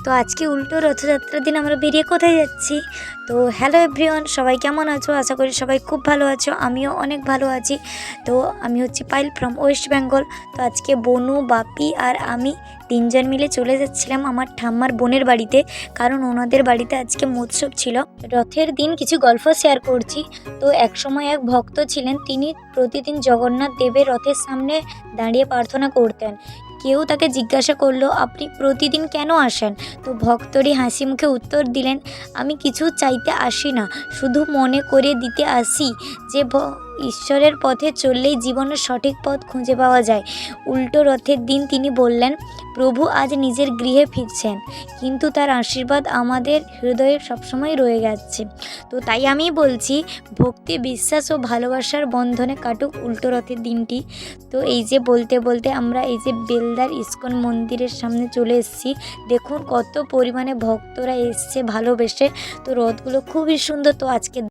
তো আজকে উল্টো রথযাত্রার দিন আমরা বেরিয়ে কোথায় যাচ্ছি। তো হ্যালো এভরিওয়ান, সবাই কেমন আছো? আশা করি সবাই খুব ভালো আছো, আমিও অনেক ভালো আছি। তো আমি হচ্ছি পাইল ফ্রম ওয়েস্ট বেঙ্গল। তো আজকে বনু, বাপি আর আমি তিনজন মিলে চলে যাচ্ছিলাম আমার ঠাম্মার বোনের বাড়িতে, কারণ ওনাদের বাড়িতে আজকে মহোৎসব ছিল। রথের দিন কিছু গল্প শেয়ার করছি। তো একসময় এক ভক্ত ছিলেন, তিনি প্রতিদিন জগন্নাথ দেবের রথের সামনে দাঁড়িয়ে প্রার্থনা করতেন। কেউ তাকে জিজ্ঞাসা করলো, আপনি প্রতিদিন কেন আসেন? তো ভক্তটি হাসি মুখে উত্তর দিলেন, আমি কিছু চাইতে আসি না, শুধু মনে করে দিতে আসি যে ঈশ্বরের পথে চললেই জীবনের সঠিক পথ খুঁজে পাওয়া যায়। উল্টো রথের দিন তিনি বললেন, প্রভু আজ নিজের গৃহে ফিরছেন, কিন্তু তার আশীর্বাদ আমাদের হৃদয়ে সবসময় রয়ে গেছে। তো তাই আমি বলছি, ভক্তি, বিশ্বাস ও ভালোবাসার বন্ধনে কাটুক উল্টো রথের দিনটি। তো এই যে বলতে বলতে আমরা এই যে বেলদার ইস্কন মন্দিরের সামনে চলে এসেছি। দেখুন কত পরিমাণে ভক্তরা এসছে ভালোবেসে। তো রথগুলো খুবই সুন্দর। তো আজকে